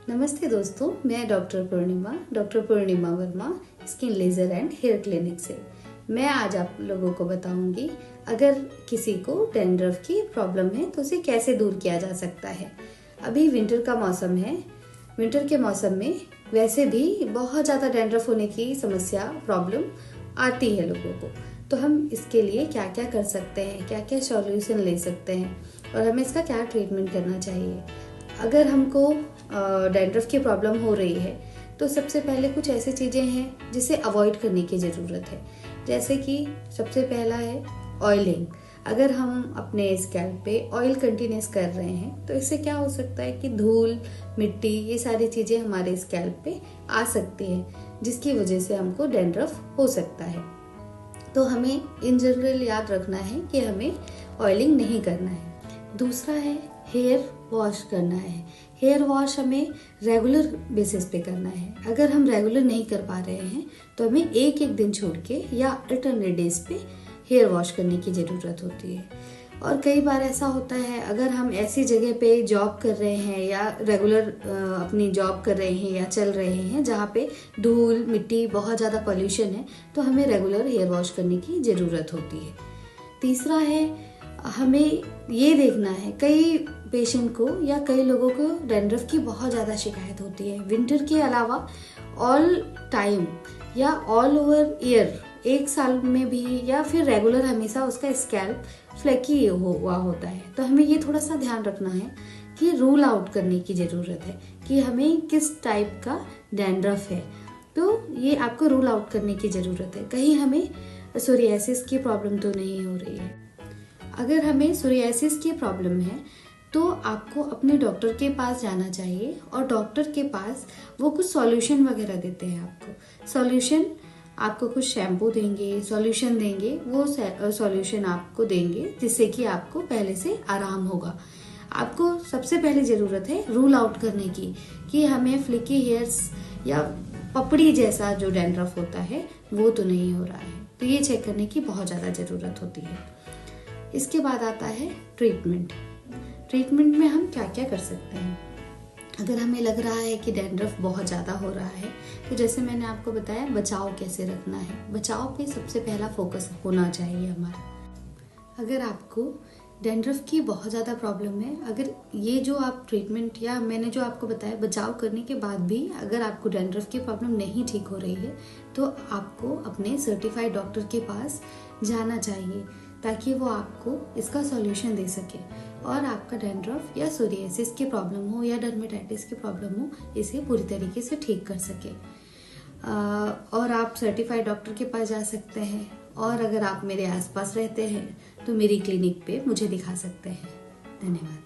नमस्ते दोस्तों, मैं doctor Purnima Verma, skin laser and hair clinic से। मैं आज आप लोगों को बताऊंगी अगर किसी को डैंड्रफ की प्रॉब्लम है तो उसे कैसे दूर किया जा सकता है। अभी विंटर का मौसम है। विंटर के मौसम में वैसे भी बहुत ज़्यादा डैंड्रफ होने की समस्या प्रॉब्लम आती है लोगों को। तो हम इसके लिए क्या क्या कर सकते हैं, क्या क्या सॉल्यूशन ले सकते हैं और हमें इसका क्या ट्रीटमेंट करना चाहिए। अगर हमको डैंड्रफ की प्रॉब्लम हो रही है तो सबसे पहले कुछ ऐसी चीज़ें हैं जिसे अवॉइड करने की ज़रूरत है। जैसे कि सबसे पहला है ऑयलिंग। अगर हम अपने स्कैल्प पे ऑयल कंटिन्यूस कर रहे हैं तो इससे क्या हो सकता है कि धूल, मिट्टी, ये सारी चीज़ें हमारे स्कैल्प पे आ सकती हैं, जिसकी वजह से हमको डैंड्रफ हो सकता है। तो हमें इन जनरल याद रखना है कि हमें ऑयलिंग नहीं करना है। दूसरा है हेयर वॉश करना है। हेयर वॉश हमें रेगुलर बेसिस पे करना है। अगर हम रेगुलर नहीं कर पा रहे हैं तो हमें एक दिन छोड़ के या अल्टरनेट डेज पे हेयर वॉश करने की ज़रूरत होती है। और कई बार ऐसा होता है, अगर हम ऐसी जगह पे जॉब कर रहे हैं या रेगुलर अपनी जॉब कर रहे हैं या चल रहे हैं जहाँ पे धूल, मिट्टी, बहुत ज़्यादा पोल्यूशन है, तो हमें रेगुलर हेयर वॉश करने की ज़रूरत होती है। तीसरा है, हमें ये देखना है, कई पेशेंट को या कई लोगों को डैंड्रफ की बहुत ज़्यादा शिकायत होती है। विंटर के अलावा ऑल टाइम या ऑल ओवर ईयर, एक साल में भी या फिर रेगुलर हमेशा उसका स्कैल्प फ्लैकी हुआ होता है। तो हमें ये थोड़ा सा ध्यान रखना है कि रूल आउट करने की ज़रूरत है कि हमें किस टाइप का डैंड्रफ है। तो ये आपको रूल आउट करने की ज़रूरत है, कहीं हमें सोरियासिस की प्रॉब्लम तो नहीं हो रही है। अगर हमें सोरियासिस की प्रॉब्लम है तो आपको अपने डॉक्टर के पास जाना चाहिए और डॉक्टर के पास वो कुछ सॉल्यूशन वगैरह देते हैं। आपको कुछ शैम्पू देंगे, सॉल्यूशन देंगे। वो सॉल्यूशन आपको देंगे जिससे कि आपको पहले से आराम होगा। आपको सबसे पहले ज़रूरत है रूल आउट करने की कि हमें फ्लिकी हेयर्स या पपड़ी जैसा जो डैंड्रफ होता है वो तो नहीं हो रहा है। तो ये चेक करने की बहुत ज़्यादा ज़रूरत होती है। इसके बाद आता है ट्रीटमेंट। ट्रीटमेंट में हम क्या क्या कर सकते हैं। अगर हमें लग रहा है कि डैंड्रफ बहुत ज़्यादा हो रहा है तो जैसे मैंने आपको बताया, बचाव कैसे रखना है। बचाव पे सबसे पहला फोकस होना चाहिए हमारा। अगर आपको डैंड्रफ की बहुत ज़्यादा प्रॉब्लम है, अगर ये जो आप ट्रीटमेंट या मैंने जो आपको बताया बचाव करने के बाद भी अगर आपको डैंड्रफ की प्रॉब्लम नहीं ठीक हो रही है तो आपको अपने सर्टिफाइड डॉक्टर के पास जाना चाहिए ताकि वो आपको इसका सॉल्यूशन दे सके और आपका डैंड्रफ या सोरियासिस की प्रॉब्लम हो या डर्मेटाइटिस की प्रॉब्लम हो, इसे पूरी तरीके से ठीक कर सके। और आप सर्टिफाइड डॉक्टर के पास जा सकते हैं और अगर आप मेरे आसपास रहते हैं तो मेरी क्लिनिक पे मुझे दिखा सकते हैं। धन्यवाद।